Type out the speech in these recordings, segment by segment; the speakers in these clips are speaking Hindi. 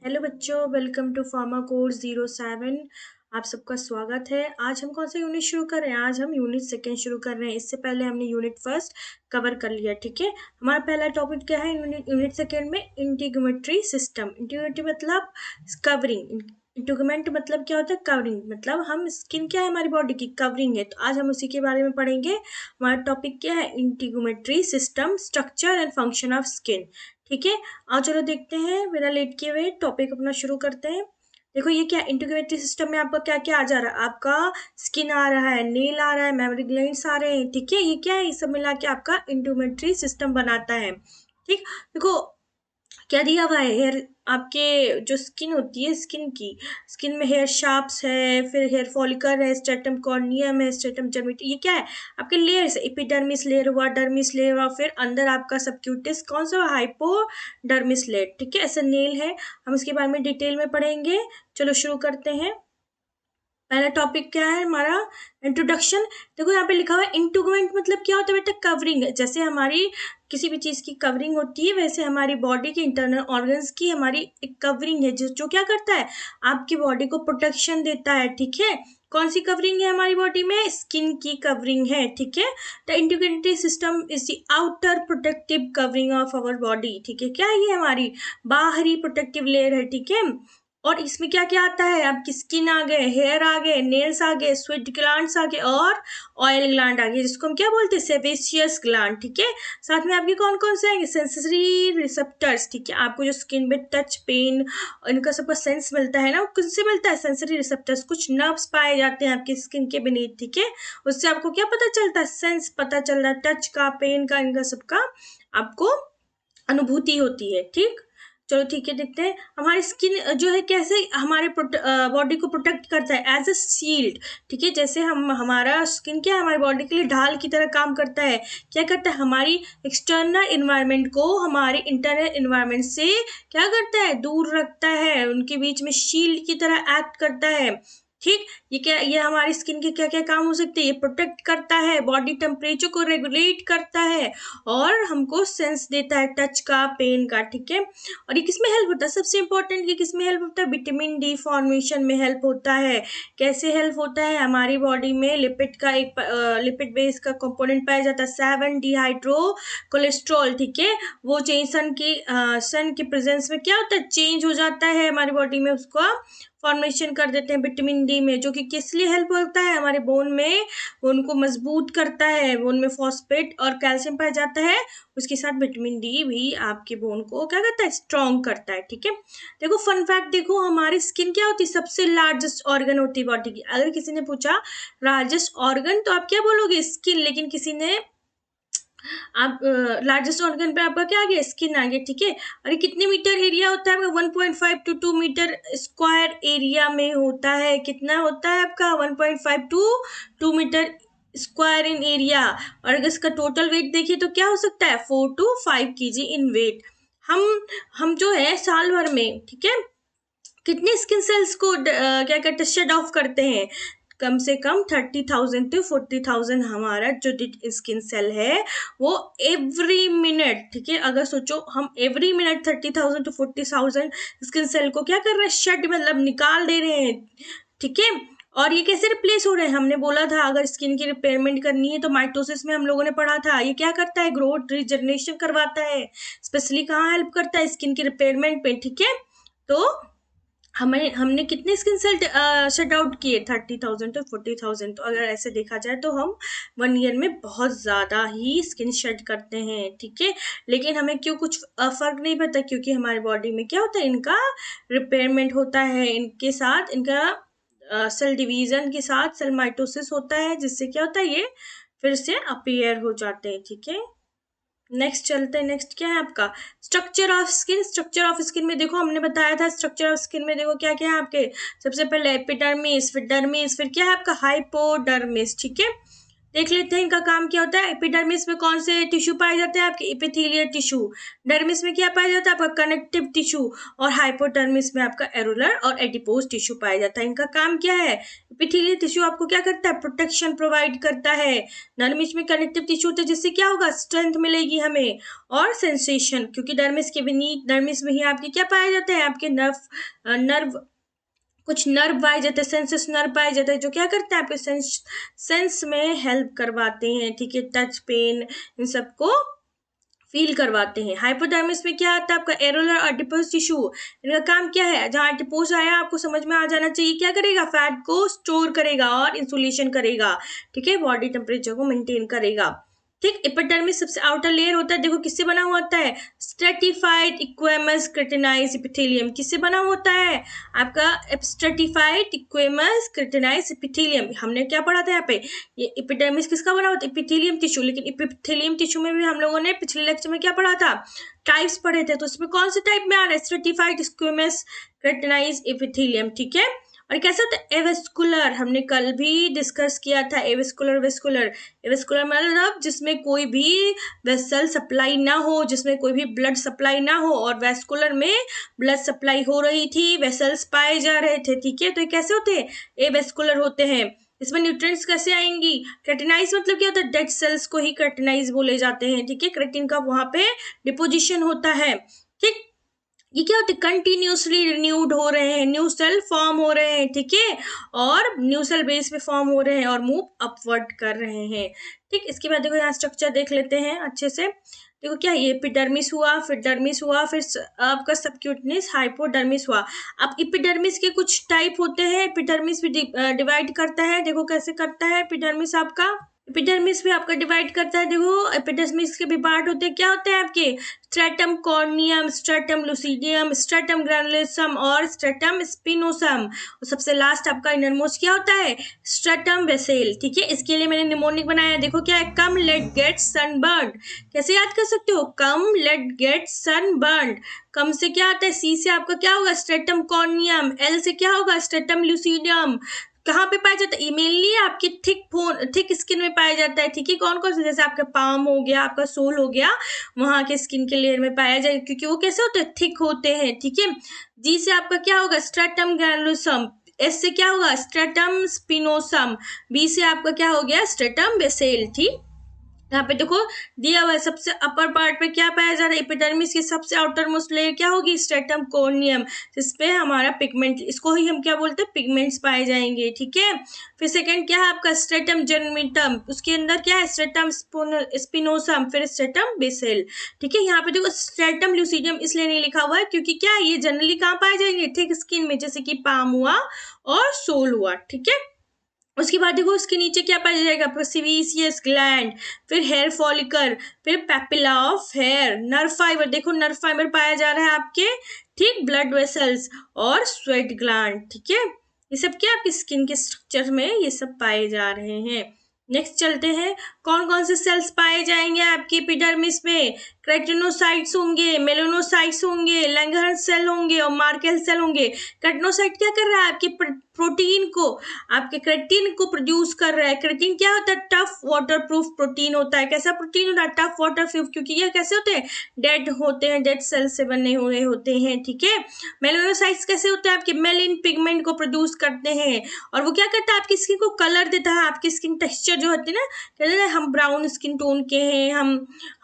हेलो बच्चों, वेलकम टू फार्मा कोर्स 07। आप सबका स्वागत है। आज हम कौन सा यूनिट शुरू कर रहे हैं? आज हम यूनिट सेकेंड शुरू कर रहे हैं। इससे पहले हमने यूनिट फर्स्ट कवर कर लिया। ठीक है, हमारा पहला टॉपिक क्या है यूनिट सेकेंड में? इंटीग्यूमेट्री सिस्टम। इंटीग्यूमेट्री मतलब कवरिंग। इंटीग्यूमेंट मतलब क्या होता है? कवरिंग। मतलब हम स्किन क्या है, हमारी बॉडी की कवरिंग है। तो आज हम उसी के बारे में पढ़ेंगे। हमारा टॉपिक क्या है? Integumentary system, structure and function of skin. ठीक है, आओ चलो देखते हैं, बिना लेट किए हुए टॉपिक अपना शुरू करते हैं। देखो ये क्या इंटीग्रेटेड सिस्टम में आपका क्या क्या आ जा रहा है? आपका स्किन आ रहा है, नेल आ रहा है, मेमोरी ग्लैंड्स आ रहे हैं। ठीक है, ये क्या है? ये सब मिला के आपका इंटीग्रेटरी सिस्टम बनाता है। ठीक, देखो क्या दिया हुआ है? हेयर, आपके जो स्किन होती है, स्किन में हेयर शाफ्ट्स है, फिर हेयर फॉलिकल है, स्ट्रेटम कॉर्नियम है, स्ट्रेटम जर्मेटी। ये क्या है? आपके लेयर्स, एपिडर्मिस लेयर हुआ, डर्मिस लेयर हुआ, फिर अंदर आपका सबक्यूटिस कौन सा? Hypodermis layer. ठीक है, ऐसा नेल है। हम इसके बारे में डिटेल में पढ़ेंगे। चलो शुरू करते हैं। पहला टॉपिक क्या है हमारा? इंट्रोडक्शन। देखो यहाँ पे लिखा हुआ है इंटीग्यूमेंट मतलब क्या होता है बेटा? कवरिंग। जैसे हमारी किसी भी चीज की कवरिंग होती है, वैसे हमारी बॉडी के इंटरनल ऑर्गन्स की हमारी एक कवरिंग है जो क्या करता है? आपकी बॉडी को प्रोटेक्शन देता है। ठीक है, कौन सी कवरिंग है हमारी बॉडी में? स्किन की कवरिंग है। ठीक है, the integrated system is the outer protective covering of our body. ठीक है, क्या है ये? हमारी बाहरी प्रोटेक्टिव लेयर है। ठीक है, और इसमें क्या क्या आता है? आपकी स्किन आ गए, हेयर आ गए, नेल्स आ गए, स्वेट ग्लैंड्स आ गए और ऑयल ग्लैंड आ गए, जिसको हम क्या बोलते हैं? Sebaceous gland. ठीक है, साथ में आपके कौन कौन से आएंगे? Sensory receptors. ठीक है, आपको जो स्किन में टच, पेन, इनका सबका सेंस मिलता है ना, किससे मिलता है? Sensory receptors. कुछ नर्व्स पाए जाते हैं आपकी स्किन के बीनीथ। ठीक है, उससे आपको क्या पता चलता है? सेंस पता चल रहा है, टच का, पेन का, इनका सबका आपको अनुभूति होती है। ठीक, चलो ठीक है, देखते हैं हमारी स्किन जो है कैसे हमारे बॉडी को प्रोटेक्ट करता है एज अ शील्ड। ठीक है, जैसे हम, हमारा स्किन क्या है? हमारी बॉडी के लिए ढाल की तरह काम करता है। क्या करता है? हमारी एक्सटर्नल इन्वायरमेंट को हमारे इंटरनल इन्वायरमेंट से क्या करता है? दूर रखता है, उनके बीच में शील्ड की तरह एक्ट करता है। ठीक, ये क्या, ये हमारी स्किन के क्या क्या काम हो सकते हैं? ये प्रोटेक्ट करता है, बॉडी टेम्परेचर को रेगुलेट करता है और हमको सेंस देता है टच का, पेन का। ठीक है, और ये किस में हेल्प होता है? सबसे इंपॉर्टेंट, ये किस में हेल्प होता है? विटामिन डी फॉर्मेशन में हेल्प होता है। कैसे हेल्प होता है? हमारी बॉडी में लिपिड का एक लिपिड बेस का कंपोनेंट पाया जाता है, 7 डिहाइड्रो कोलेस्ट्रॉल। ठीक है, वो चेंज सन के प्रेजेंस में क्या होता है? चेंज हो जाता है हमारी बॉडी में, उसका फॉर्मेशन कर देते हैं विटामिन डी में, जो कि किस लिए हेल्प होता है? हमारे बोन में, उनको मजबूत करता है। बोन में फॉस्फेट और कैल्शियम पाया जाता है, उसके साथ विटामिन डी भी आपके बोन को क्या करता है? स्ट्रॉन्ग करता है। ठीक है, देखो फन फैक्ट, देखो हमारी स्किन क्या होती है? सबसे लार्जेस्ट ऑर्गन होती है बॉडी की। अगर किसी ने पूछा लार्जेस्ट ऑर्गन, तो आप क्या बोलोगे? स्किन। लेकिन किसी ने आप लार्जेस्ट ऑर्गन पे आपका क्या आ गया? स्किन आ गया। ठीक है, और ये कितने मीटर एरिया होता है आपका? 1.5 to 2 मीटर स्क्वायर एरिया में होता है। कितना होता है आपका? 1.5 to 2 metre square in area. और अगर इसका टोटल वेट देखिए तो क्या हो सकता है? 4 to 5 kg इन वेट। हम जो है साल भर में, ठीक है, कितने स्किन सेल्स को क्या कहते हैं? शेड ऑफ करते हैं। कम से कम 30,000 to 40,000 हमारा जो स्किन सेल है वो एवरी मिनट। ठीक है, अगर सोचो हम every minute 30,000 to 40,000 skin cell को क्या कर रहे हैं? शेड मतलब निकाल दे रहे हैं। ठीक है, और ये कैसे रिप्लेस हो रहे हैं? हमने बोला था अगर स्किन की रिपेयरमेंट करनी है तो माइटोसिस में हम लोगों ने पढ़ा था, ये क्या करता है? ग्रोथ रिजनरेशन करवाता है। स्पेशली कहाँ हेल्प करता है? स्किन की रिपेयरमेंट पे। ठीक है, तो हमने कितने स्किन सेल शेड आउट किए? 30,000 to 40,000। तो अगर ऐसे देखा जाए तो हम 1 ईयर में बहुत ज़्यादा ही स्किन शेड करते हैं। ठीक है, लेकिन हमें क्यों कुछ फर्क नहीं पड़ता? क्योंकि हमारी बॉडी में क्या होता है? इनका रिपेयरमेंट होता है, इनके साथ इनका सेल डिवीजन के साथ सेल माइटोसिस होता है, जिससे क्या होता है? ये फिर से अपीयर हो जाते हैं। ठीक है, नेक्स्ट चलते हैं। नेक्स्ट क्या है आपका? Structure of skin. Structure of skin में देखो हमने बताया था, स्ट्रक्चर ऑफ स्किन में देखो क्या क्या है आपके? सबसे पहले एपिडर्मिस, फिर डर्मिस, फिर क्या है आपका? हाइपोडर्मिस। ठीक है, देख लेते हैं इनका काम क्या होता है। एपिडर्मिस में कौन से टिश्यू पाए जाते हैं आपके, एपिथेलियल टिश्यू। डर्मिस में क्या पाया जाता है आपका, कनेक्टिव टिश्यू। और हाइपोडर्मिस में आपका एरुलर और एडिपोज टिश्यू पाया जाता है। इनका काम क्या है, एपिथेलियल टिश्यू आपको क्या करता है, प्रोटेक्शन प्रोवाइड करता है। डर्मिस में कनेक्टिव टिश्यू होता है जिससे क्या होगा, स्ट्रेंथ मिलेगी हमें और सेंसेशन, क्योंकि डर्मिस के बीनीथ, डर्मिस में ही आपके क्या पाए जाते हैं, आपके नर्व कुछ नर्व पाए जाते हैं, सेंसेस नर्व पाए जाते हैं जो क्या करते हैं आपके सेंस में हेल्प करवाते हैं, ठीक है। टच, पेन, इन सबको फील करवाते हैं। हाइपोथैलेमस में क्या आता है आपका, एरोलर और एडिपोज टिश्यू। इनका काम क्या है, जहाँ एडिपोज आया आपको समझ में आ जाना चाहिए, क्या करेगा, फैट को स्टोर करेगा और इंसुलेशन करेगा, ठीक है, बॉडी टेम्परेचर को मेंटेन करेगा, ठीक। एपिडर्मिस सबसे आउटर लेयर होता है, देखो किससे बना हुआ होता है, स्ट्रेटिफाइड इक्वेमस क्रेटिनाइज एपिथेलियम। किससे बना होता है आपका, स्ट्रेटिफाइड इक्वेमस क्रेटिनाइज एपिथेलियम। हमने क्या पढ़ा था यहाँ पे, ये एपिडर्मिस किसका बना होता है, एपिथेलियम टिश्यू। लेकिन एपिथेलियम टिश्यू में भी हम लोगों ने पिछले लेक्चर में क्या पढ़ा था, टाइप्स पढ़े थे, तो इसमें कौन से टाइप में आ रहा है, स्ट्रेटिफाइड इक्वेमस क्रेटिनाइज एपिथेलियम, ठीक है। और कैसा होता है, एवेस्कुलर, हमने कल भी डिस्कस किया था, एवेस्कुलर, वेस्कुलर। एवेस्कुलर मतलब जिसमें कोई भी वेसल सप्लाई ना हो, जिसमें कोई भी ब्लड सप्लाई ना हो, और वेस्कुलर में ब्लड सप्लाई हो रही थी, वेसल्स पाए जा रहे थे, ठीक है। तो ये कैसे होते हैं, एवेस्कुलर होते हैं। इसमें न्यूट्रिएंट्स कैसे आएंगी, क्रेटिनाइज मतलब क्या होता है, डेड सेल्स को ही क्रेटिनाइज बोले जाते हैं, ठीक है। क्रेटिन का वहां पे डिपोजिशन होता है, ठीक। ये क्या होता है, कंटिन्यूसली रिन्यूड हो रहे हैं, न्यू सेल फॉर्म हो रहे हैं, ठीक है, और न्यू सेल बेस पे फॉर्म हो रहे हैं और मूव अपवर्ड कर रहे हैं, ठीक। इसके बाद देखो यहाँ स्ट्रक्चर देख लेते हैं अच्छे से। देखो क्या, ये एपिडर्मिस हुआ, फिर डर्मिस हुआ, फिर आपका सबक्यूटेनियस हाइपोडर्मिस हुआ। अब एपिडर्मिस के कुछ टाइप होते हैं, एपिडर्मिस भी डिवाइड करता है, देखो कैसे करता है एपिडर्मिस आपका, एपिडर्मिस भी आपका डिवाइड करता है। देखो एपिडर्मिस के भी पार्ट होते हैं, क्या होते हैं आपके, स्ट्रेटम कॉर्नियम, स्ट्रेटम लुसिडियम, स्ट्रेटम ग्रैनुलोसम और स्ट्रेटम स्पिनोसम। और सबसे लास्ट आपका इनरमोस्ट क्या होता है, स्ट्रेटम वेसेल, ठीक है। इसके लिए मैंने निमोनिक बनाया, देखो क्या है, कम लेट गेट सनबर्न। कैसे याद कर सकते हो, कम लेट गेट सनबर्न। कम से क्या आता है, सी से आपका क्या होगा, स्ट्रेटम कॉर्नियम। एल से क्या होगा, स्ट्रेटम लुसिडियम। कहाँ पे पाया जाता है, मेनली आपकी थिक स्किन में पाया जाता है, ठीक है। कौन कौन से, जैसे आपका पाम हो गया, आपका सोल हो गया, वहां के स्किन के लेयर में पाया जाएगा, क्योंकि वो कैसे होते हैं, थिक होते हैं, ठीक है। जी से आपका क्या होगा, स्ट्रेटम ग्रैनुलोसम। एस से क्या होगा, स्ट्रेटम स्पिनोसम। बी से आपका क्या हो गया, स्ट्रेटम बेसेल, ठीक। यहाँ पे देखो दिया हुआ है, सबसे अपर पार्ट में क्या पाया जा रहा है, एपिडर्मिस की सबसे आउटर मोस्ट लेयर क्या होगी, स्ट्रेटम कॉर्नियम, जिसपे हमारा पिगमेंट, इसको ही हम क्या बोलते हैं, पिगमेंट्स पाए जाएंगे, ठीक है। फिर सेकंड क्या है आपका, स्ट्रेटम जर्मिटम, उसके अंदर क्या है, स्ट्रेटम स्पिनोसम, फिर स्ट्रेटम बेसेल, ठीक है। यहाँ पे देखो स्ट्रेटम ल्यूसिडियम इसलिए नहीं लिखा हुआ है क्योंकि क्या है, ये जनरली कहाँ पाए जाएंगे, थिक स्किन में, जैसे कि पाम हुआ और सोल हुआ, ठीक है। उसके बाद देखो उसके नीचे क्या पाया जाएगा, सीवियस ग्लैंड, फिर हेयर फॉलिकल, फिर papilla of hair, nerve fibre, देखो नर्व फाइबर पाया जा रहा है आपके, ठीक, ब्लड वेसल्स और स्वेट ग्लैंड, ठीक है। ये सब क्या आपकी स्किन के स्ट्रक्चर में ये सब पाए जा रहे हैं। नेक्स्ट चलते हैं, कौन कौन से सेल्स पाए जाएंगे आपके एपिडर्मिस में, क्रेटिनोसाइट्स होंगे, मेलानोसाइट्स होंगे, लैंगरहंस सेल होंगे और मार्केल सेल होंगे। क्रेटिनोसाइट क्या कर रहा है, आपके प्रोटीन को, आपके क्रेटिन को प्रोड्यूस कर रहा है। क्रेटिन क्या होता है, टफ वाटर प्रूफ प्रोटीन होता है। कैसा प्रोटीन होता है, टफ वाटर प्रूफ, क्योंकि ये कैसे होते हैं, डेड होते हैं, डेड सेल से बने हुए होते हैं, ठीक है। मेलानोसाइट्स कैसे होते हैं, आपके मेलिन पिगमेंट को प्रोड्यूस करते हैं, और वो क्या करता है, आपकी स्किन को कलर देता है। आपकी स्किन टेक्सचर जो होती है ना, कहते हैं हम ब्राउन स्किन टोन के हैं,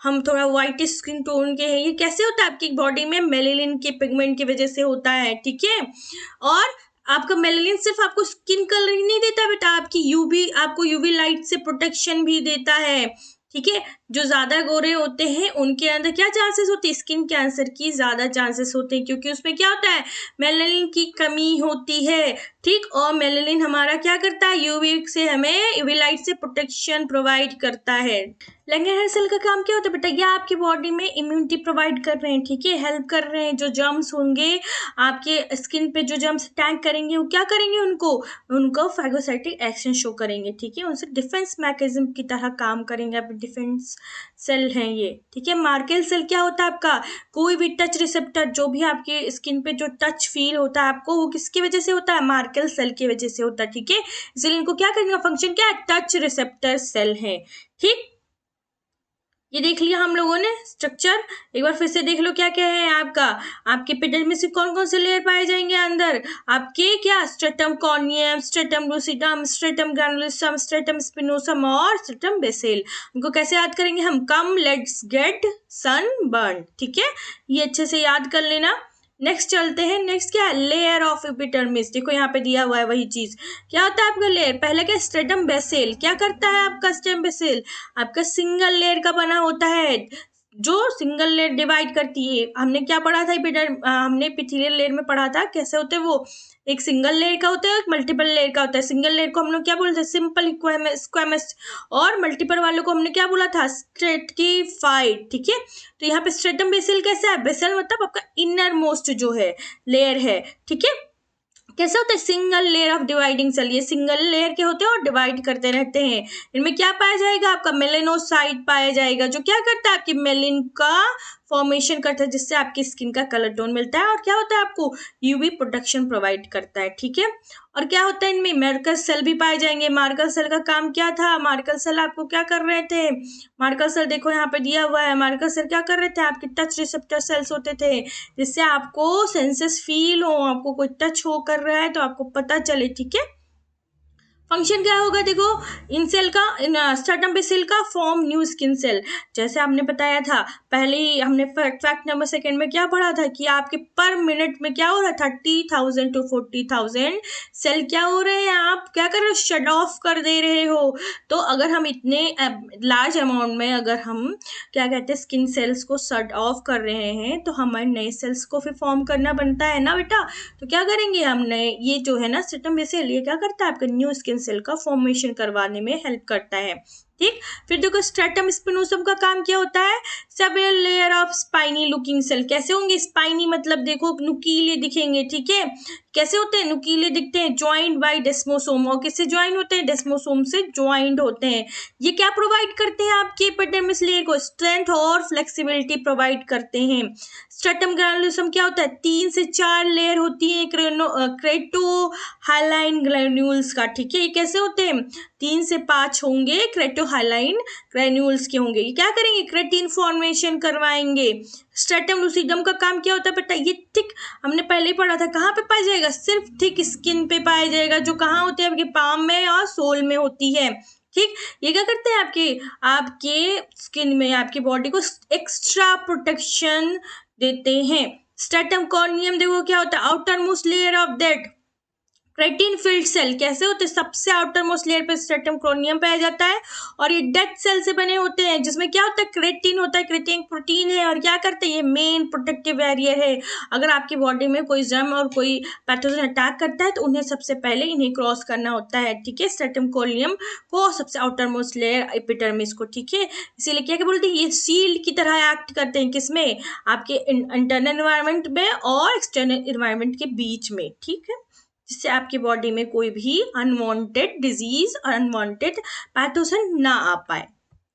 हम थोड़ा व्हाइट स्किन टोन के हैं, ये कैसे होता है, आपकी बॉडी में मेलेनिन के पिगमेंट की वजह से होता है, ठीक है। और आपका मेलेनिन सिर्फ आपको स्किन कलर ही नहीं देता बेटा, आपको यूवी लाइट से प्रोटेक्शन भी देता है, ठीक है। जो ज्यादा गोरे होते हैं उनके अंदर क्या चांसेस होते हैं, स्किन कैंसर की ज्यादा चांसेस होते हैं, क्योंकि उसमें क्या होता है, मेलेनिन की कमी होती है, ठीक। और मेलेनिन हमारा क्या करता है, यूवी से हमें यूवी लाइट से प्रोटेक्शन प्रोवाइड करता है। लैंगरहंस सेल का काम क्या होता है बेटा, ये आपकी बॉडी में इम्यूनिटी प्रोवाइड कर रहे हैं, ठीक है, हेल्प कर रहे हैं। जो जर्म्स होंगे आपके स्किन पे, जो जर्म्स अटैक करेंगे, वो क्या करेंगे, उनको फैगोसाइटिक एक्शन शो करेंगे, ठीक है, उनसे डिफेंस मैकेनिज्म की तरह काम करेंगे, आप डिफेंस सेल हैं ये, ठीक है। मार्केल सेल क्या होता है आपका, कोई भी टच रिसेप्टर, जो भी आपके स्किन पे जो टच फील होता है आपको, वो किसकी वजह से होता है, मार्केल सेल की वजह से होता है, ठीक है। इसलिए इनको क्या करने का फंक्शन क्या है, टच रिसेप्टर सेल है, ठीक। ये देख लिया हम लोगों ने स्ट्रक्चर, एक बार फिर से देख लो क्या क्या है आपका। आपके एपिडर्मिस में कौन कौन से लेयर पाए जाएंगे अंदर, आपके क्या, stratum corneum, stratum lucidum, stratum granulosum, stratum spinosum और स्ट्रेटम बेसेल। उनको कैसे याद करेंगे हम, कम लेट्स गेट सनबर्न, ठीक है। ये अच्छे से याद कर लेना। नेक्स्ट चलते हैं, नेक्स्ट क्या है, लेयर ऑफ एपिडर्मिस। देखो यहाँ पे दिया हुआ है वही चीज, क्या होता है आपका लेयर, पहले क्या, स्ट्रेटम बेसेल, क्या करता है आपका स्टेम बेसेल, आपका सिंगल लेयर का बना होता है, जो सिंगल लेयर डिवाइड करती है। हमने क्या पढ़ा था हमने एपिथेलियल लेयर में पढ़ा था कैसे होते हैं वो, एक सिंगल लेयर का होता है, एक मल्टीपल लेयर का होता है। सिंगल लेयर को हम लोग क्या बोलते हैं, सिंपल स्क्वेमस, और मल्टीपल वालों को हमने क्या बोला था, स्ट्रेटिफाइड, ठीक है। तो यहाँ पे स्ट्रेटम बेसल कैसा है, बेसल मतलब आपका इनर मोस्ट जो है लेयर है, ठीक है। कैसे होता है, single layer of dividing cell, ये सिंगल लेयर के होते हैं और डिवाइड करते रहते हैं। इनमें क्या पाया जाएगा, आपका मेलेनोसाइट पाया जाएगा, जो क्या करता है, आपकी मेलिन का फॉर्मेशन करता है, जिससे आपकी स्किन का कलर टोन मिलता है, और क्या होता है, आपको यूवी प्रोटेक्शन प्रोवाइड करता है, ठीक है। और क्या होता है, इनमें मार्कर सेल भी पाए जाएंगे। मार्कर सेल का काम क्या था, मार्कर सेल आपको क्या कर रहे थे, मार्कर सेल देखो यहाँ पे दिया हुआ है, मार्कर सेल क्या कर रहे थे, आपके टच रिसेप्टर सेल्स होते थे, जिससे आपको सेंसेस फील हो, आपको कोई टच हो कर रहा है तो आपको पता चले, ठीक है। फंक्शन क्या होगा, देखो इन सेल का, इन स्ट्रेटम बेसिल का फॉर्म न्यू स्किन सेल, जैसे हमने बताया था पहले ही, हमने फैक्ट नंबर सेकंड में क्या पढ़ा था कि आपके पर मिनट में क्या हो रहा है, 30,000 to 40,000 सेल क्या हो रहे हैं, आप क्या कर रहे हो, शट ऑफ कर दे रहे हो। तो अगर हम इतने लार्ज अमाउंट में अगर हम क्या कहते हैं स्किन सेल्स को शट ऑफ कर रहे हैं, तो हमारे नए सेल्स को फिर फॉर्म करना बनता है ना बेटा। तो क्या करेंगे हम, नए ये जो है ना स्ट्रेटम बेसिल, ये क्या करता है, आपका न्यू स्किन सेल का फॉर्मेशन करवाने में हेल्प करता है, ठीक। फिर देखो स्ट्रेटम स्पिनोसम का काम क्या होता है, several layer of spiny looking cell. कैसे होंगे, स्पाइनी मतलब देखो नुकीले दिखेंगे, ठीक है। कैसे होते हैं, नुकीले दिखते हैं, ज्वाइंट बाय डेस्मोसोम, और किससे ज्वाइन होते हैं, डेस्मोसोम से ज्वाइंट होते हैं। ये क्या प्रोवाइड करते हैं, आपके एपिडर्मिस लेयर को स्ट्रेंथ और फ्लेक्सिबिलिटी प्रोवाइड करते हैं। स्ट्रेटम ग्रैनुलोसम क्या होता है, 3 से 4 लेयर होती है क्रेटो हाइलाइन ग्रैन्यूल्स का, ठीक है। ये कैसे होते हैं, 3 से 5 होंगे क्रेटो हाइलाइन ग्रैन्यूल्स के होंगे। ये क्या करेंगे, क्रेटिन फॉर्मेशन करवाएंगे। स्ट्रेटम लूसिडम का काम क्या होता है बेटा, ये थिक, हमने पहले ही पढ़ा था, कहाँ पे पाया जाएगा, सिर्फ थिक स्किन पे पाया जाएगा, जो कहाँ होती है, आपके पाम में और सोल में होती है, ठीक। ये क्या करते हैं, आपके आपके स्किन में, आपकी बॉडी को एक्स्ट्रा प्रोटेक्शन देते हैं। स्ट्रेटम कॉर्नियम देखो क्या होता है, outermost layer of that keratin filled cell. कैसे होते हैं, सबसे आउटर मोस्ट लेयर पे स्ट्रेटम क्रोनियम पाया जाता है, और ये डेड सेल से बने होते हैं, जिसमें क्या होता है, क्रेटिन होता है, क्रेटिन प्रोटीन है, और क्या करते हैं, ये मेन प्रोटेक्टिव बैरियर है। अगर आपकी बॉडी में कोई जर्म और कोई पैथोजन अटैक करता है, तो उन्हें सबसे पहले इन्हें क्रॉस करना होता है, ठीक है, स्ट्रेटम कोलियम को, सबसे आउटर मोस्ट लेयर एपिडर्मिस को, ठीक है। इसीलिए क्या बोलते हैं, ये शील्ड की तरह एक्ट करते हैं, किसमें, आपके इंटरनल एनवायरनमेंट में और एक्सटर्नल एनवायरनमेंट के बीच में, ठीक है, जिससे आपकी बॉडी में कोई भी अनवांटेड डिजीज और अनवांटेड पैथोजन ना आ पाए,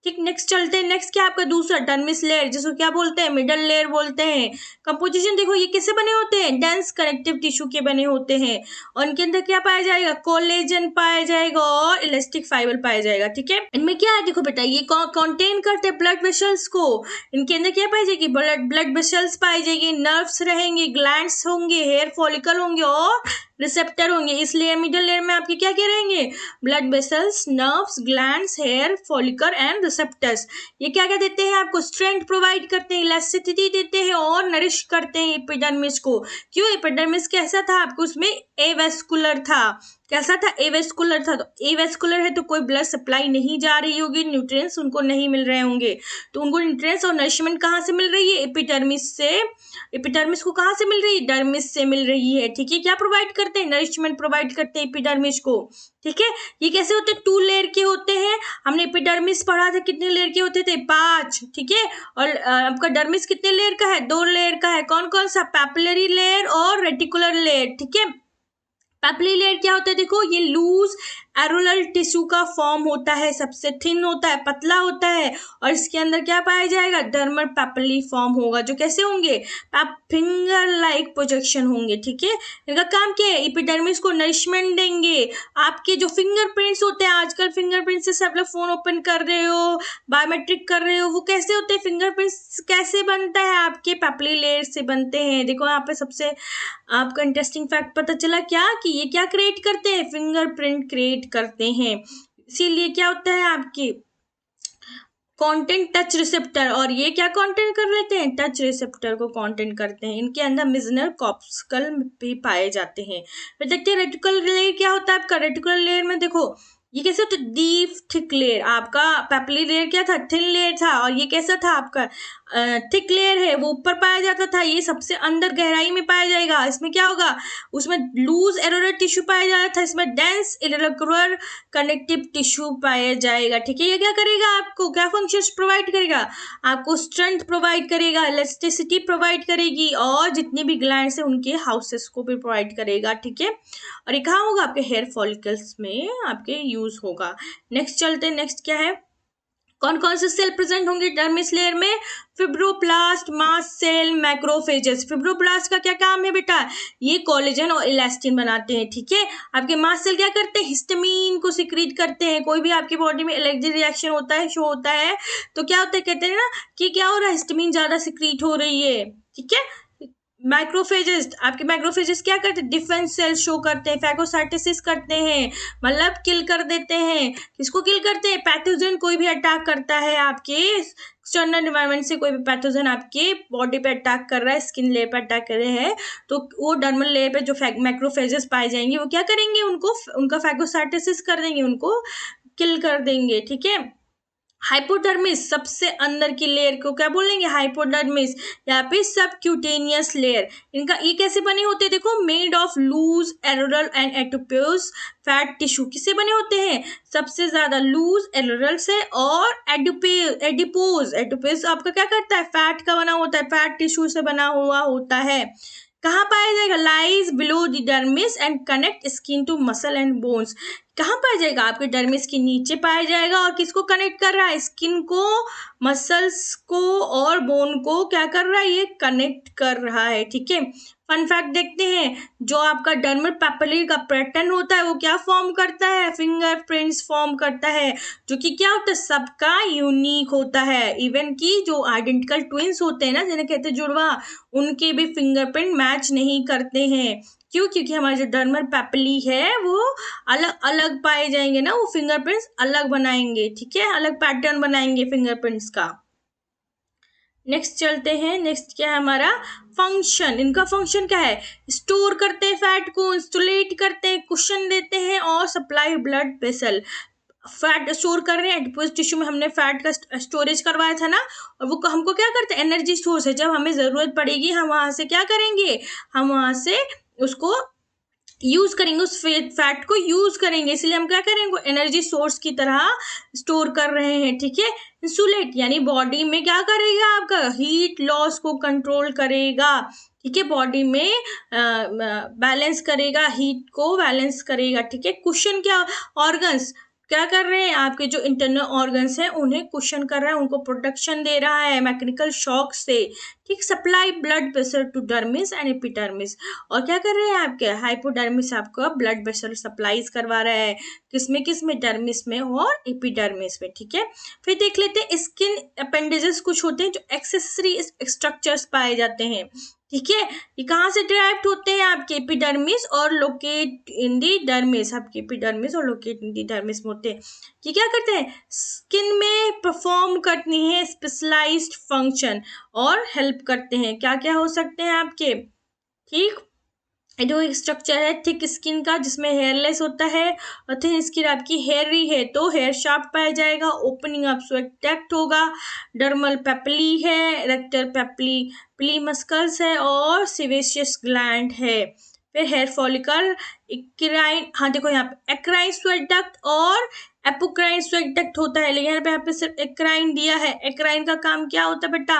ठीक। नेक्स्ट चलते हैं, नेक्स्ट क्या आपका दूसरा डर्मिस लेयर, जिसको क्या बोलते हैं, मिडल लेयर बोलते हैं। कंपोजिशन देखो ये किससे बने होते हैं, डेंस कनेक्टिव टिश्यू के बने होते हैं, और इनके अंदर क्या पाया जाएगा, कोलेजन पाया जाएगा और इलास्टिक फाइबर पाया जाएगा, ठीक है। इनमें क्या है, देखो बेटा ये कंटेन करते हैं ब्लड वेसल्स को, इनके अंदर क्या पाई जाएगी, ब्लड वेसल्स पाई जाएगी, नर्व्स रहेंगे, ग्लैंड्स होंगे, हेयर फॉलिकल होंगे और रिसेप्टर होंगे। इस लेयर, मिडल लेयर में आपके क्या क्या रहेंगे, blood vessels, nerves, glands, hair follicle and receptors. ये क्या क्या देते हैं आपको, स्ट्रेंथ प्रोवाइड करते हैं, इलास्टिसिटी देते हैं और नरिश करते हैं एपिडर्मिस को। क्यों, एपिडर्मिस कैसा था, आपको उसमें एवेस्कुलर था, कैसा था, एवेस्कुलर था। तो एवेस्कुलर है तो कोई ब्लड सप्लाई नहीं जा रही होगी, न्यूट्रिएंट्स उनको नहीं मिल रहे होंगे, तो उनको न्यूट्रिएंट्स और नरिशमेंट कहाँ से मिल रही है, एपिडर्मिस से। एपिडर्मिस को कहाँ से मिल रही है, डर्मिस से मिल रही है, ठीक है। क्या प्रोवाइड करते हैं, नरिशमेंट प्रोवाइड करते हैं एपिडर्मिस को, ठीक है। ये कैसे होते हैं, 2 लेयर के होते हैं। हमने एपिडर्मिस पढ़ा था, कितने लेयर के होते थे, 5, ठीक है। और आपका डर्मिस कितने लेयर का है, 2 लेयर का है। कौन कौन सा, पैपिलरी लेयर और रेटिकुलर लेयर, ठीक है। पैपिलरी लेयर क्या होता है, देखो ये लूज एरोलर टिश्यू का फॉर्म होता है, सबसे थिन होता है, पतला होता है, और इसके अंदर क्या पाया जाएगा, डर्मल पेपिली फॉर्म होगा, जो कैसे होंगे, फिंगर लाइक प्रोजेक्शन होंगे, ठीक है। इनका काम क्या है, एपिडर्मिस को नरिशमेंट देंगे। आपके जो फिंगरप्रिंट्स होते हैं, आजकल फिंगरप्रिंट से सब लोग फोन ओपन कर रहे हो, बायोमेट्रिक कर रहे हो, वो कैसे होते हैं, फिंगरप्रिंट्स कैसे बनता है, आपके पेपिली लेयर से बनते हैं। देखो यहाँ पे सबसे आपका इंटरेस्टिंग फैक्ट पता चला क्या, कि ये क्या क्रिएट करते हैं, फिंगरप्रिंट क्रिएट करते हैं। इसीलिए क्या होता है आपकी कंटेंट टच रिसेप्टर, और ये क्या कंटेंट कर लेते हैं, टच रिसेप्टर को कंटेंट करते हैं। इनके अंदर मिजनर कॉर्पस्कल भी पाए जाते हैं। फिर देखते हैं रेटिकुलर लेयर क्या होता है आपका। रेटिकुलर लेयर में देखो ये कैसे होता है, डीप थिक लेयर। आपका पेपिली लेयर क्या था, थिन लेयर था, और ये कैसा था आपका थिक लेयर है, वो ऊपर पाया जाता था, ये सबसे अंदर गहराई में पाया जाएगा। इसमें क्या होगा, उसमें लूज एरोलर टिश्यू पाया जाता था, इसमें डेंस इरेगुलर कनेक्टिव टिश्यू पाया जाएगा, ठीक है। ये क्या करेगा, आपको क्या फंक्शंस प्रोवाइड करेगा, आपको स्ट्रेंथ प्रोवाइड करेगा, इलास्टिसिटी प्रोवाइड करेगी, और जितने भी ग्लैंड्स हैं उनके हाउसेस को भी प्रोवाइड करेगा, ठीक है। और ये कहाँ होगा, आपके हेयर फॉलिकल्स में आपके यूज होगा। नेक्स्ट चलते हैं, नेक्स्ट क्या है, कौन कौन से सेल प्रेजेंट होंगे डर्मिस लेयर में, फिब्रोप्लास्ट, मास्ट सेल, मैक्रोफेजेस। फिब्रोप्लास्ट का क्या काम है बेटा, ये कोलेजन और इलास्टिन बनाते हैं, ठीक है। आपके मास्ट सेल क्या करते हैं, हिस्टामिन को सिक्रीट करते हैं। कोई भी आपकी बॉडी में एलर्जी रिएक्शन होता है, शो होता है, तो क्या होता है, कहते हैं ना कि क्या हो रहा है, हिस्टामिन ज्यादा सिक्रीट हो रही है, ठीक है। मैक्रोफेजेस, आपके मैक्रोफेजेस क्या करते हैं, डिफेंस सेल शो करते हैं, फैगोसाइटोसिस करते हैं, मतलब किल कर देते हैं। किसको किल करते हैं, पैथोजन, कोई भी अटैक करता है आपके एक्सटर्नल एनवायरनमेंट से, कोई भी पैथोजन आपके बॉडी पे अटैक कर रहा है, स्किन लेयर पे अटैक कर रहे हैं, तो वो डर्मल लेयर पे जो मैक्रोफेजेस पाए जाएंगे, वो क्या करेंगे, उनको उनका फैगोसाइटोसिस कर देंगे, उनको किल कर देंगे, ठीक है। हाइपोडर्मिस, सबसे अंदर की लेयर को क्या बोलेंगे, हाइपोडर्मिस, यहाँ पे सबक्यूटेनियस लेयर। इनका ये कैसे बने होते हैं, देखो, made of loose areolar and adipose fat tissue. किससे बने होते हैं, सबसे ज्यादा लूज एरोरल से, और एडिपोज, एडिपोज आपका क्या करता है, फैट का बना होता है, फैट टिश्यू से बना हुआ होता है। कहाँ पाया जाएगा, lies below the dermis and connect skin to muscle and bones. कहाँ पाया जाएगा, आपके डर्मिस के नीचे पाया जाएगा, और किसको कनेक्ट कर रहा है, स्किन को, मसल्स को, और बोन को क्या कर रहा है, ये कनेक्ट कर रहा है, ठीक है। फन फैक्ट देखते हैं, जो आपका डर्मल पेपिली का पैटर्न होता है, वो क्या फॉर्म करता है, फिंगरप्रिंट्स फॉर्म करता है, जो कि क्या होता है, सबका यूनिक होता है। इवन की जो आइडेंटिकल ट्विंस होते हैं ना, जिन्हें कहते हैं जुड़वा, उनके भी फिंगरप्रिंट मैच नहीं करते हैं। क्यों, क्योंकि हमारा जो डर्मल पेपिली है वो अलग अलग पाए जाएंगे ना, वो फिंगरप्रिंट्स अलग बनाएंगे, ठीक है, अलग पैटर्न बनाएंगे फिंगरप्रिंट्स का। नेक्स्ट चलते हैं, नेक्स्ट क्या है हमारा फंक्शन। इनका फंक्शन क्या है, स्टोर करते हैं फैट को, इंसुलेट करते हैं, कुशन देते हैं, और supply blood vessel. Fat store कर रहे हैं, एडिपोज टिश्यू में हमने फैट का स्टोरेज करवाया था ना, और वो हमको क्या करते हैं, एनर्जी सोर्स है। जब हमें जरूरत पड़ेगी हम वहां से क्या करेंगे, हम वहां से उसको यूज करेंगे, उस फैट को यूज करेंगे, इसलिए हम क्या करेंगे, एनर्जी सोर्स की तरह स्टोर कर रहे हैं, ठीक है। इंसुलेट यानी बॉडी में क्या करेगा, आपका हीट लॉस को कंट्रोल करेगा, ठीक है, बॉडी में बैलेंस करेगा, हीट को बैलेंस करेगा, ठीक है। कुशन क्या, ऑर्गन्स क्या कर रहे हैं, आपके जो इंटरनल ऑर्गन्स हैं उन्हें कुशन कर रहा है, उनको प्रोटेक्शन दे रहा है मैकेनिकल शॉक से, ठीक। Supply blood pressure to dermis and epidermis, और क्या कर रहे हैं, आपके हाइपोडर्मिस आपको ब्लड प्रेशर सप्लाईज करवा रहा है, किसमें डर्मिस में और एपिडर्मिस में, ठीक है। फिर देख लेते हैं स्किन अपेंडेजेस कुछ होते हैं जो एक्सेसरी स्ट्रक्चर्स पाए जाते हैं, ठीक है। ये कहाँ से डिराइव्ड होते हैं, आपके एपिडर्मिस और लोकेट इन दी डर्मिस, आपके एपिडर्मिस और लोकेट इन दी डर्मिस में होते हैं। ये क्या करते हैं, स्किन में परफॉर्म करनी है स्पेशलाइज्ड फंक्शन, और हेल्प करते हैं। क्या क्या हो सकते हैं आपके, ठीक, जो एक स्ट्रक्चर है थिक स्किन का जिसमें हेयरलेस होता है, और थिन स्किन आपकी हेयरी है तो हेयर शाफ्ट पाया जाएगा, ओपनिंग अप स्वेक्टेक्ट होगा, डर्मल पेपिली है, रेक्टर पेपिली मस्कल्स है, और सिवेशियस ग्लैंड है। फिर हेयर फॉलिकल, एक्राइन, हाँ देखो यहाँ पे एक्राइन स्वेट डक्ट और एपोक्राइन स्वेट डक्ट होता है, लेकिन यहाँ पे सिर्फ एक्राइन दिया है। एक्राइन का काम क्या होता है बेटा,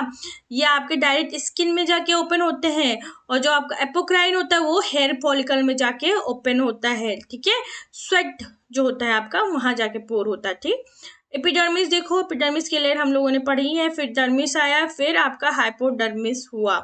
ये आपके डायरेक्ट स्किन में जाके ओपन होते हैं, और जो आपका एपोक्राइन होता है वो हेयर फॉलिकल में जाके ओपन होता है, ठीक है। स्वेट जो होता है आपका वहां जाके पोर होता है, ठीक। एपिडर्मिस देखो, एपिडर्मिस की लेयर हम लोगों ने पढ़ी है, फिर डर्मिस आया, फिर आपका हाइपोडर्मिस हुआ।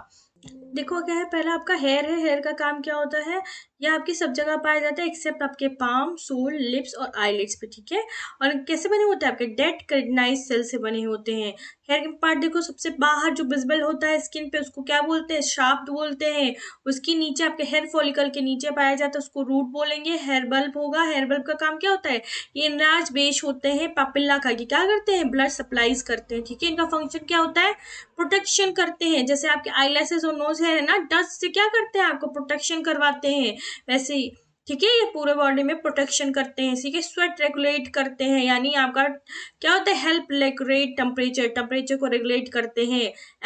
देखो क्या है, पहला आपका हेयर है। हेयर का काम क्या होता है, यह आपकी सब जगह पाया जाता है एक्सेप्ट आपके पाम, सोल, लिप्स और आईलिड्स पे, ठीक है। और कैसे बने होते हैं, आपके डेड केराटिनाइज सेल से बने होते हैं। हेयर के पार्ट देखो, सबसे बाहर जो विजिबल होता है स्किन पे उसको क्या बोलते हैं, शाफ्ट बोलते हैं। उसके नीचे आपके हेयर फॉलिकल के नीचे पाया जाता है, उसको रूट बोलेंगे। हेयर बल्ब होगा, हेयर बल्ब का काम क्या होता है, ये इनलार्ज बेस होते हैं पापिल्ला का, ये क्या करते हैं, ब्लड सप्लाईज करते हैं, ठीक है। इनका फंक्शन क्या होता है, प्रोटेक्शन करते हैं। जैसे आपके आईलैशेस और नोज हेयर है ना, डस्ट से क्या करते हैं, आपको प्रोटेक्शन करवाते हैं, वैसे ही, ठीक है। ये पूरे बॉडी में प्रोटेक्शन करते हैं, ठीक है। स्वेट रेगुलेट करते हैं, यानी आपका क्या होता है, हेल्प रेगुलेट टेम्परेचर, टेम्परेचर को रेगुलेट करते हैं।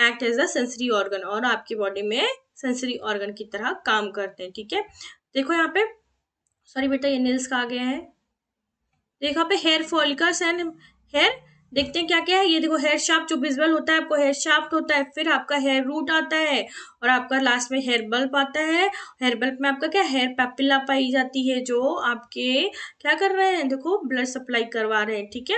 Act as a sensory organ, और आपकी बॉडी में सेंसरी ऑर्गन की तरह काम करते हैं, ठीक है। देखो यहाँ पे, सॉरी बेटा ये नेल्स का आ गया है। देखो यहाँ पे हेयर फॉलिकल्स एंड हेयर, देखते हैं क्या क्या है। ये देखो हेयर शाफ्ट जो विजिबल होता है आपको, हेयर शाफ्ट होता है, फिर आपका हेयर रूट आता है, और आपका लास्ट में हेयर बल्ब आता है। हेयर बल्ब में आपका क्या, हेयर पेपिला पाई जाती है, जो आपके क्या कर रहे हैं, देखो ब्लड सप्लाई करवा रहे हैं, ठीक है।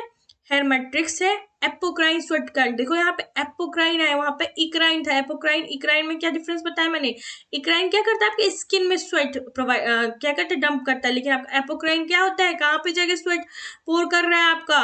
हेयर मैट्रिक्स है। एपोक्राइन स्वेट ग्लैंड, देखो यहाँ पे एपोक्राइन है, वहां पे इक्राइन था। एपोक्राइन इक्राइन में क्या डिफरेंस बताया मैंने, इक्राइन क्या करता है, आपके स्किन में स्वेट प्रोवाइड क्या करता है, डंप करता है, लेकिन आपका एपोक्राइन क्या होता है, कहाँ पे जाके स्वेट पोर कर रहा है आपका,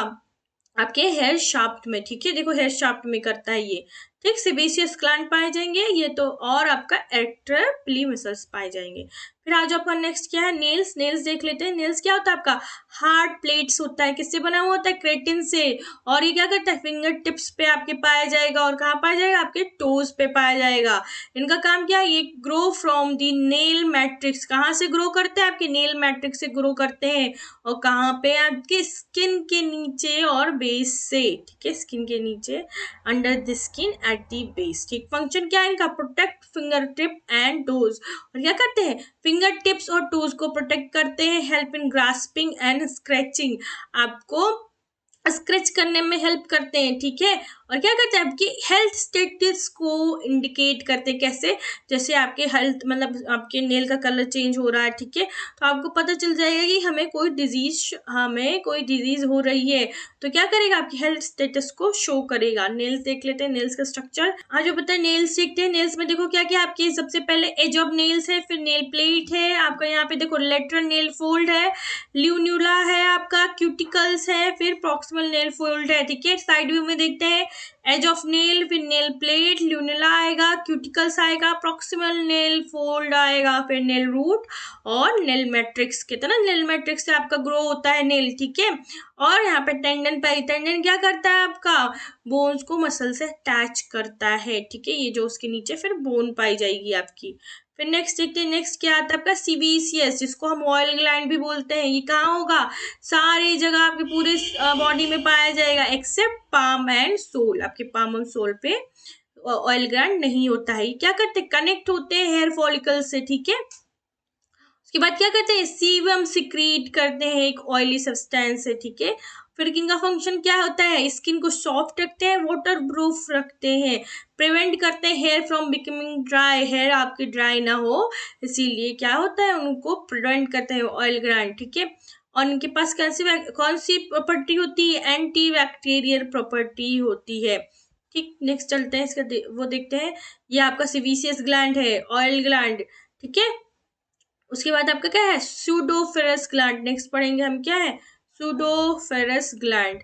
आपके हेयर शाफ्ट में, ठीक है। देखो हेयर शाफ्ट में करता है ये, ठीक। सेबेशियस ग्लैंड पाए जाएंगे ये तो, और आपका एट्रेपली मसल्स पाए जाएंगे। फिर आज आपका नेक्स्ट क्या है, नेल्स। नेल्स देख लेते हैं। नेल्स क्या होता है आपका, हार्ड प्लेट्स होता है, किससे बना हुआ होता है, क्रेटिन से। और ये क्या करता है, फिंगर टिप्स पे आपके पाया जाएगा, और कहाँ पाया जाएगा, आपके टोज पे पाया जाएगा। इनका काम क्या है, ये grow from the nail matrix, कहाँ से ग्रो करते हैं, आपके नेल मैट्रिक्स से ग्रो करते हैं, और कहाँ पे, आपके स्किन के नीचे और बेस से, ठीक है, स्किन के नीचे, under the skin at the base, ठीक। फंक्शन क्या है इनका, protect finger tip and toes, और क्या करते हैं, फिंगर टिप्स और टोज को प्रोटेक्ट करते हैं। Help in grasping and scratching, आपको स्क्रैच करने में हेल्प करते हैं, ठीक है। और क्या करते हैं, आपकी हेल्थ स्टेटस को इंडिकेट करते हैं, कैसे, जैसे आपके हेल्थ मतलब आपके नेल का कलर चेंज हो रहा है, ठीक है, तो आपको पता चल जाएगा कि हमें कोई डिजीज हो रही है, तो क्या करेगा, आपकी हेल्थ स्टेटस को शो करेगा। नेल्स देख लेते हैं, नेल्स का स्ट्रक्चर आज जो पता है, नेल्स देखते हैं। नेल्स में देखो क्या क्या, आपकी सबसे पहले एज ऑफ नेल्स है, फिर नेल प्लेट है आपका, यहाँ पे देखो लेटरल नेल फोल्ड है, ल्यून्यूला है आपका, क्यूटिकल्स है, फिर प्रॉक्सिमल नेल फोल्ड है, ठीक है। साइड व्यू में देखते हैं, एज ऑफ नेल, फिर नेल प्लेट, ल्यूनुला आएगा, क्यूटिकल्स आएगा, प्रॉक्सिमल नेल फोल्ड आएगा, फिर नेल रूट और नेल मैट्रिक्स की तरह, नेल मैट्रिक्स से आपका ग्रो होता है नेल, ठीक है। और यहाँ पे टेंडन पाई, टेंडन क्या करता है, आपका बोन्स को मसल से अटैच करता है, ठीक है। ये जो उसके नीचे फिर बोन पाई जाएगी आपकी। फिर नेक्स्ट देखते हैं, नेक्स्ट क्या आता है आपका, सीबीसीएस, जिसको हम ऑयल ग्लैंड भी बोलते हैं। ये कहाँ होगा, सारी जगह आपके पूरे बॉडी में पाया जाएगा एक्सेप्ट पाम एंड सोल, आपके पाम एंड सोल पे ऑयल ग्लैंड नहीं होता है। ये क्या करते हैं, कनेक्ट होते हैं हेयर फॉलिकल से, ठीक है। उसके बाद क्या करते हैं, सीबम सिक्रीट करते हैं एक ऑयली सब्सटेंस से, ठीक है। फिर इनका फंक्शन क्या होता है, स्किन को सॉफ्ट रखते हैं, वाटर प्रूफ रखते हैं, प्रिवेंट करते हैं hair from becoming dry, hair आपके ड्राई ना हो, इसीलिए क्या होता है, उनको प्रिवेंट करते हैं ऑयल ग्लैंड, ठीक है। और इनके पास कौन सी प्रॉपर्टी होती है, एंटी बैक्टीरियल प्रॉपर्टी होती है, ठीक। नेक्स्ट चलते हैं, इसका वो देखते हैं। ये आपका सीबीसियस ग्लैंड है, ऑयल ग्लैंड, ठीक है। उसके बाद आपका क्या है, सूडोफेरस ग्लैंड, नेक्स्ट पढ़ेंगे हम क्या है, सूडोफेरस ग्लैंड।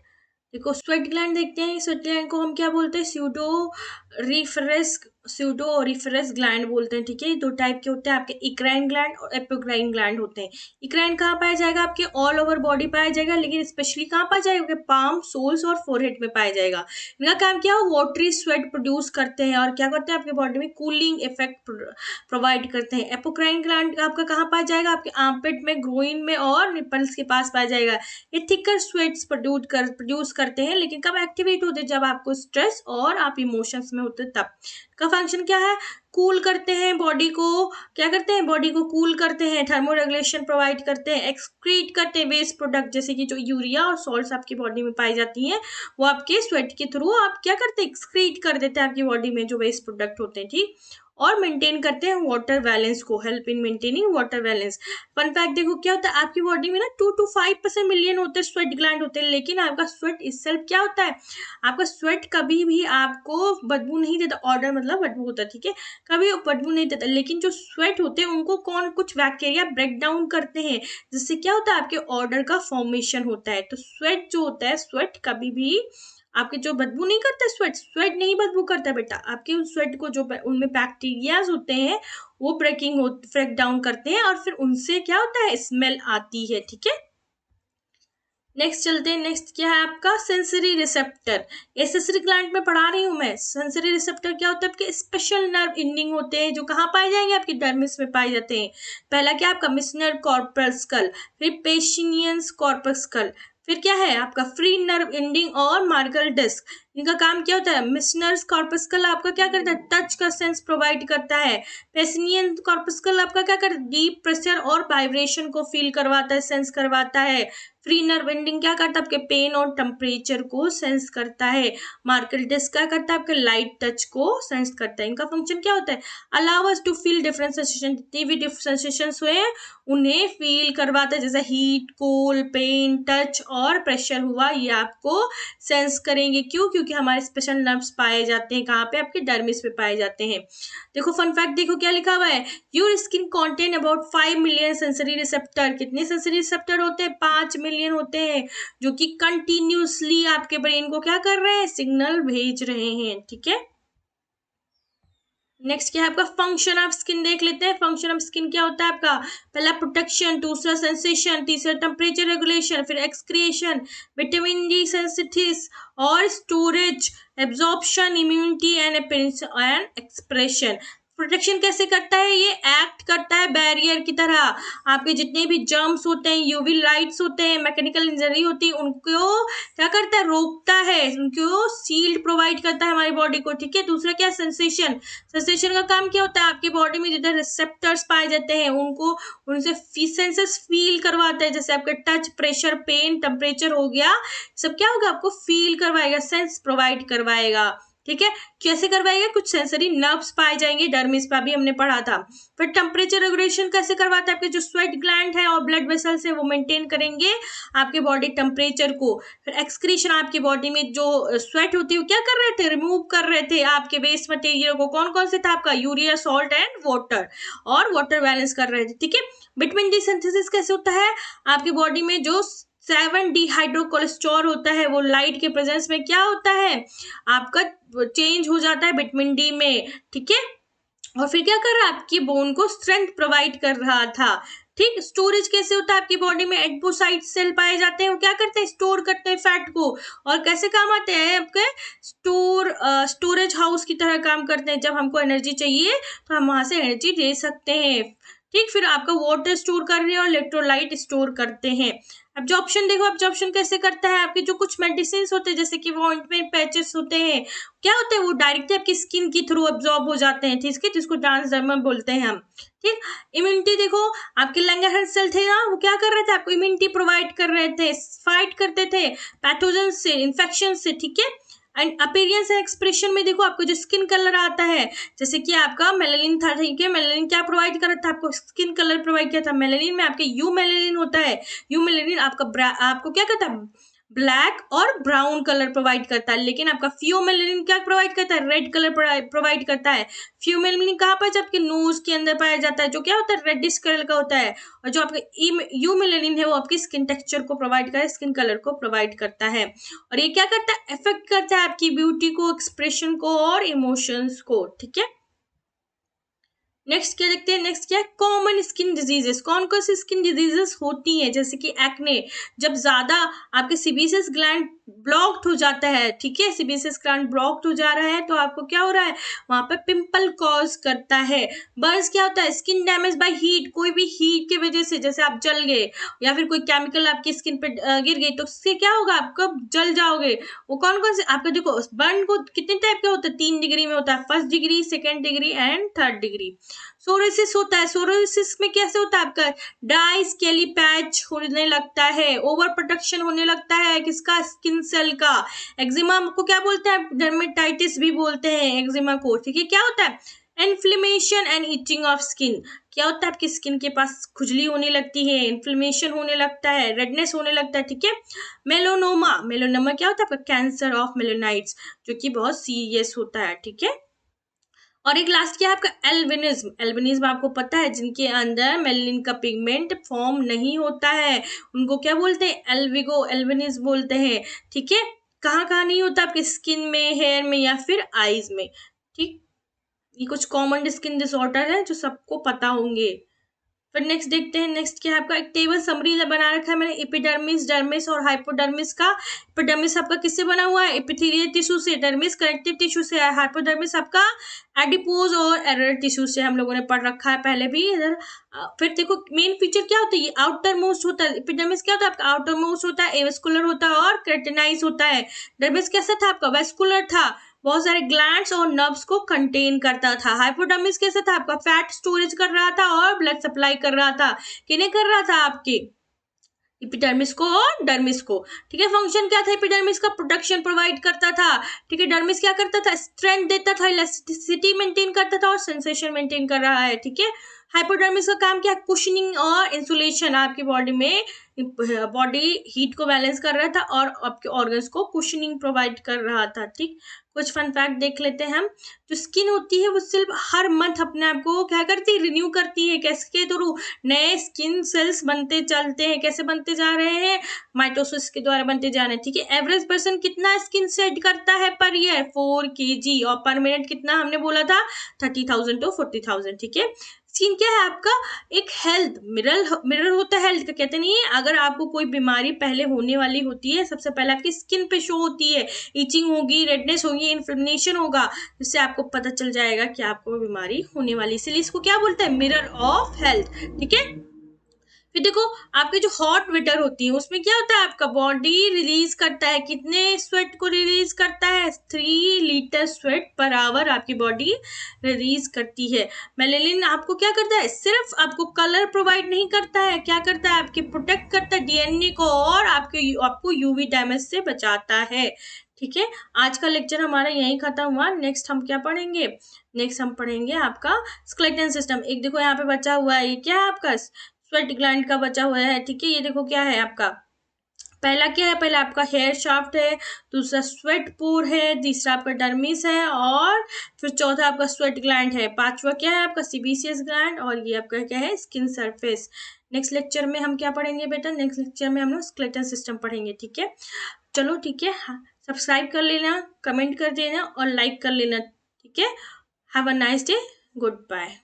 देखो स्वेट ग्लैंड देखते हैं, स्वेट ग्लैंड को हम क्या बोलते हैं, सूडोरिफेरस ग्लैंड बोलते हैं, ठीक है। दो टाइप के होते हैं आपके, इक्राइन ग्लैंड और एपोक्राइन ग्लैंड होते हैं। इक्राइन कहाँ पाया जाएगा, आपके ऑल ओवर बॉडी पाया जाएगा, लेकिन स्पेशली कहाँ पाया जाएगा, पाम, सोल्स और फोरहेड में पाया जाएगा। इनका काम क्या है, वाटरी स्वेट प्रोड्यूस करते हैं, और क्या करते हैं, आपके बॉडी में कूलिंग इफेक्ट प्रोवाइड करते हैं। एपोक्राइन ग्लैंड आपका कहाँ पाया जाएगा, आपके आर्मपिट में, ग्रोइन में और निपल्स के पास पाया जाएगा। ये थिकर स्वेट्स प्रोड्यूस करते हैं, लेकिन कब एक्टिवेट होते हैं, जब आपको स्ट्रेस और आप इमोशंस में होते तब। का फंक्शन क्या है, कूल करते हैं बॉडी को, क्या करते हैं बॉडी को कूल करते हैं, थर्मो रेगुलेशन प्रोवाइड करते हैं, एक्सक्रीट करते हैं वेस्ट प्रोडक्ट जैसे कि जो यूरिया और सॉल्ट्स आपकी बॉडी में पाई जाती हैं वो आपके स्वेट के थ्रू आप क्या करते हैं एक्सक्रीट कर देते हैं आपकी बॉडी में जो वेस्ट प्रोडक्ट होते हैं, ठीक। और मेंटेन करते हैं वाटर बैलेंस को, help in maintaining water balance. Fun fact देखो क्या होता है आपकी बॉडी में ना 2 to 5% मिलियन होते हैं स्वेट ग्लैंड होते हैं, लेकिन आपका स्वेट इससेल्फ क्या होता है, आपका स्वेट कभी भी आपको बदबू नहीं देता, ऑर्डर मतलब बदबू होता है, ठीक है, कभी बदबू नहीं देता, लेकिन जो स्वेट होते हैं उनको कौन कुछ बैक्टीरिया ब्रेक डाउन करते हैं जिससे क्या होता है आपके ऑर्डर का फॉर्मेशन होता है। तो स्वेट जो होता है, स्वेट कभी भी आपके जो बदबू नहीं करता, स्वेट स्वेट नहीं बदबू करता बेटा, आपके उस स्वेट को जो उनमें बैक्टीरियाज होते हैं वो ब्रेक डाउन करते हैं और फिर उनसे क्या होता है स्मेल आती है, ठीक है। नेक्स्ट चलते हैं, नेक्स्ट क्या है आपका सेंसरी रिसेप्टर। एसेसरी ग्लैंड में पढ़ा रही हूँ मैं। सेंसरी रिसेप्टर क्या होता है आपके स्पेशल नर्व एंडिंग होते हैं जो कहाँ पाए जाएंगे आपकी डर्मिस में पाए जाते हैं। पहला क्या आपका मिसनर कॉर्पस्कल, फिर पेशिनियंस कॉर्पस्कल, फिर क्या है आपका फ्री नर्व एंडिंग और मार्कल डिस्क। इनका काम क्या होता है, मिसनर्स कॉर्पस्कल आपका क्या करता है टच का सेंस प्रोवाइड करता है, पेसिनियन कॉर्पस्कल आपका क्या करता है डीप प्रेशर और वाइब्रेशन को फील करवाता है, सेंस करवाता है। फ्री नर्व एंडिंग क्या करता है आपके पेन और टेम्परेचर को सेंस करता है। मार्कल डिस्क क्या करता है आपके लाइट टच को सेंस करता है। इनका फंक्शन क्या होता है, allow us to feel different sensation, जितनी भी डिफरेंट सेंसेशंस हुए उन्हें फील करवाता है, जैसे हीट, कोल्ड, पेन, टच और प्रेशर हुआ ये आपको सेंस करेंगे। क्यों, क्योंकि हमारे स्पेशल नर्व्स पाए जाते हैं कहाँ पे आपके डर्मिस पे पाए जाते हैं। देखो फन फैक्ट देखो क्या लिखा हुआ है, your skin contain about 5 million sensory receptor. कितने सेंसरी रिसेप्टर होते हैं, 5 मिलियन होते हैं जो कि कंटिन्यूसली आपके ब्रेन को क्या कर रहे हैं सिग्नल भेज रहे हैं, ठीक है। नेक्स्ट क्या है आपका फंक्शन ऑफ स्किन देख लेते हैं। फंक्शन ऑफ स्किन क्या होता है आपका, पहला प्रोटेक्शन, दूसरा सेंसेशन, तीसरा टेम्परेचर रेगुलेशन, फिर एक्सक्रिएशन, विटामिन डी सेंसिटिस और storage, absorption, immunity and appearance and expression. Protection कैसे करता है, ये एक्ट करता है बैरियर की तरह, आपके जितने भी जर्म्स होते हैं, यूवी लाइट्स होते हैं, मैकेनिकल इंजरी होती है, उनको क्या करता है रोकता है, उनको शील्ड प्रोवाइड करता है हमारी बॉडी को, ठीक है। दूसरा क्या सेंसेशन, सेंसेशन का काम क्या होता है आपकी बॉडी में जिधर रिसेप्टर्स पाए जाते हैं उनको उनसे सेंसेस फील करवाता है, जैसे आपके टच, प्रेशर, पेन, टेम्परेचर हो गया, सब क्या होगा आपको फील करवाएगा, सेंस प्रोवाइड करवाएगा, ठीक है। कैसे करवाएगा, कुछ सेंसरी नर्व्स पाए जाएंगे डर्मिस पर भी हमने पढ़ा था। फिर टेम्परेचर रेगुलेशन कैसे करवाता है, आपके जो स्वेट ग्लैंड है और ब्लड वेसल्स है वो मेंटेन करेंगे आपके बॉडी टेम्परेचर को। फिर एक्सक्रीशन, आपकी बॉडी में जो स्वेट होती है वो क्या कर रहे थे, रिमूव कर रहे थे आपके वेस्ट मटेरियल को, कौन कौन से था आपका यूरिया, सॉल्ट एंड वाटर, और वाटर बैलेंस कर रहे थे, ठीक है। विटामिन डी सिंथेसिस कैसे होता है, आपकी बॉडी में जो 7 डिहाइड्रोकोलेस्ट्रॉल होता है वो लाइट के प्रेजेंस में क्या होता है आपका चेंज हो जाता है विटामिन डी में, ठीक है। और फिर क्या कर रहा है आपकी बोन को स्ट्रेंथ प्रोवाइड कर रहा था, ठीक। स्टोरेज कैसे होता है, आपकी बॉडी में एडिपोसाइट सेल पाए जाते हैं, वो क्या करते हैं स्टोर करते हैं फैट को, और कैसे काम आते हैं आपके स्टोरेज हाउस की तरह काम करते हैं। जब हमको एनर्जी चाहिए तो हम वहां से एनर्जी ले सकते हैं, ठीक। फिर आपका वाटर स्टोर कर रहे हैं और इलेक्ट्रोलाइट स्टोर करते हैं। एब्जॉर्प्शन देखो, एब्जॉर्प्शन कैसे करता है, आपके जो कुछ मेडिसिन होते हैं जैसे कि वो ऑइंटमेंट पैचेस होते हैं, क्या होते हैं वो डायरेक्टली आपकी स्किन के थ्रू एब्जॉर्ब हो जाते हैं, ठीक है, जिसको ट्रांसडर्मल बोलते हैं हम, ठीक। इम्यूनिटी देखो, आपके लैंगरहैंस सेल थे ना वो क्या कर रहे थे आपको इम्यूनिटी प्रोवाइड कर रहे थे, फाइट करते थे पैथोजन से, इन्फेक्शन से, ठीक है। एंड अपीयरेंस एंड एक्सप्रेशन में देखो आपको जो स्किन कलर आता है, जैसे कि आपका मेलानिन था, ठीक है। मेलानिन क्या प्रोवाइड कर रहा था आपको, स्किन कलर प्रोवाइड किया था। मेलानिन में आपके यू मेलानिन होता है, यू मेलानिन आपको क्या कहता है ब्लैक और ब्राउन कलर प्रोवाइड करता है, लेकिन आपका फ्यूमेलानिन क्या प्रोवाइड करता है, रेड कलर प्रोवाइड करता है। फ्यूमेलानिन कहाँ पाया जाता है, आपके नोज के अंदर पाया जाता है, जो क्या होता है रेडिश कलर का होता है, और जो आपका यूमेलानिन है वो आपकी स्किन टेक्सचर को प्रोवाइड करता है, स्किन कलर को प्रोवाइड करता है। और ये क्या करता है, इफेक्ट करता है आपकी ब्यूटी को, एक्सप्रेशन को और इमोशंस को, ठीक है। नेक्स्ट क्या देखते हैं, नेक्स्ट क्या है, कॉमन स्किन डिजीजेस। कौन कौन सी स्किन डिजीजेस होती हैं, जैसे कि एक्ने, जब ज्यादा आपके सीबेसियस ग्लैंड ब्लॉक्ड हो जाता है, ठीक है, सीबेसियस ग्लैंड ब्लॉक्ड हो जा रहा है तो आपको क्या हो रहा है, वहां पे पिंपल कॉज करता है। बर्न्स क्या होता है, स्किन डैमेज बाय हीट, कोई भी हीट की वजह से, जैसे आप जल गए या फिर कोई केमिकल आपकी स्किन पे गिर गई तो उससे क्या होगा, आपको जल जाओगे। वो कौन कौन से आपका, देखो बर्न को कितने टाइप का होता है, 3 डिग्री में होता है, first degree, second degree and third degree. Sorosis होता है, सोरोसिस में कैसे होता है, आपका ड्राई स्केली पैच होने लगता है, ओवर प्रोटेक्शन होने लगता है किसका, स्किन सेल का। एक्जिमा को क्या बोलते हैं, डर्मेटाइटिस भी बोलते हैं एक्जिमा को, ठीक है। क्या होता है, inflammation and itching of skin, क्या होता है, आपकी स्किन के पास खुजली होने लगती है, इन्फ्लेमेशन होने लगता है, रेडनेस होने लगता है, ठीक है। मेलोनोमा, मेलोनोमा क्या होता है, आपका कैंसर ऑफ मेलेनाइट्स, जो कि बहुत सीरियस होता है, ठीक है। और एक लास्ट क्या है आपका, एल्बिनिज्म। एल्बिनिज्म आपको पता है, जिनके अंदर मेलानिन का पिगमेंट फॉर्म नहीं होता है, उनको क्या बोलते हैं, एल्बिगो एल्बिनिज्म बोलते हैं, ठीक है। कहाँ कहाँ नहीं होता, आपके स्किन में, हेयर में या फिर आईज में, ठीक। ये कुछ कॉमन स्किन डिसऑर्डर है जो सबको पता होंगे। फिर नेक्स्ट देखते हैं, नेक्स्ट क्या है आपका, एक टेबल समरी बना रखा है मैंने, एपिडर्मिस, डर्मिस और हाइपोडर्मिस का। एपिडर्मिस आपका किससे बना हुआ है, एपिथेलियल टिश्यू से, डर्मिस कनेक्टिव टिश्यू से है, हाइपोडर्मिस आपका एडिपोज और एरर टिश्यू से, हम लोगों ने पढ़ रखा है पहले भी इधर। फिर देखो मेन फीचर क्या होता है, ये आउटर मोस्ट होता है, एपिडर्मिस क्या होता है आपका, आउटर मोस्ट होता है, एवेस्कुलर होता है और केराटिनाइज होता है। डर्मिस कैसा था आपका, वेस्कुलर था, बहुत सारे ग्लैंड्स और नर्व्स को कंटेन करता था। हाइपोडर्मिस कैसा था आपका, फैट स्टोरेज कर रहा था और ब्लड सप्लाई कर रहा था, किन्हें कर रहा था, आपके एपिडर्मिस को और डर्मिस को, ठीक है। फंक्शन क्या था एपिडर्मिस का, प्रोटेक्शन प्रोवाइड करता था, ठीक है। डर्मिस क्या करता था, स्ट्रेंथ देता था, इलास्टिसिटी मेंटेन करता था और सेंसेशन मेंटेन कर रहा है, ठीक है। हाइपोडर्मिस का काम क्या है, कुशनिंग और इंसुलेशन, आपकी बॉडी में बॉडी हीट को बैलेंस कर रहा था और आपके ऑर्गन्स को कुशनिंग प्रोवाइड कर रहा था, ठीक। कुछ फन फैक्ट देख लेते हैं हम। जो स्किन होती है वो सिर्फ हर मंथ अपने आप को क्या करती है, रिन्यू करती है, कैसे थ्रू, नए स्किन सेल्स बनते चलते हैं, कैसे बनते जा रहे हैं, माइटोसिस के द्वारा बनते जा रहे हैं, ठीक है। एवरेज पर्सन कितना स्किन शेड करता है पर ईयर, 4 kg, और पर मिनट कितना हमने बोला था, 30,000 to 40,000, ठीक है। स्किन क्या है आपका, एक हेल्थ मिरर, मिरर होता है हेल्थ का, कहते नहीं है, अगर आपको कोई बीमारी पहले होने वाली होती है, सबसे पहले आपकी स्किन पे शो होती है, इचिंग होगी, रेडनेस होगी, इन्फ्लेमेशन होगा, जिससे आपको पता चल जाएगा कि आपको बीमारी होने वाली, इसलिए इसको क्या बोलते हैं, मिरर ऑफ हेल्थ, ठीक है। फिर देखो आपकी जो हॉट विटर होती है उसमें क्या होता है, आपका बॉडी रिलीज करता है, कितने स्वेट को रिलीज करता है, 3 लीटर स्वेट पर आवर आपकी बॉडी रिलीज करती है। मेलेनिन आपको क्या करता है, सिर्फ आपको कलर प्रोवाइड नहीं करता है, क्या करता है, आपके प्रोटेक्ट करता है डीएनए को और आपको यूवी डैमेज से बचाता है, ठीक है। आज का लेक्चर हमारा यहीं खत्म हुआ। नेक्स्ट हम क्या पढ़ेंगे, नेक्स्ट हम पढ़ेंगे आपका स्केलेटन सिस्टम। एक देखो यहाँ पे बचा हुआ है, ये क्या है आपका, स्वेट ग्लैंड का बचा हुआ है, ठीक है। ये देखो क्या है आपका, पहला क्या है, पहला आपका हेयर शाफ्ट है, दूसरा स्वेट पोर है, तीसरा आपका डर्मिस है और फिर चौथा आपका स्वेट ग्लैंड है, पांचवा क्या है आपका सीबेसियस ग्लैंड और ये आपका क्या है, स्किन सरफेस। नेक्स्ट लेक्चर में हम क्या पढ़ेंगे बेटा, नेक्स्ट लेक्चर में हम लोग स्केलेटन सिस्टम पढ़ेंगे, ठीक है। चलो ठीक है, सब्सक्राइब कर लेना, कमेंट कर देना और लाइक कर लेना, ठीक है। Have a nice day, good bye.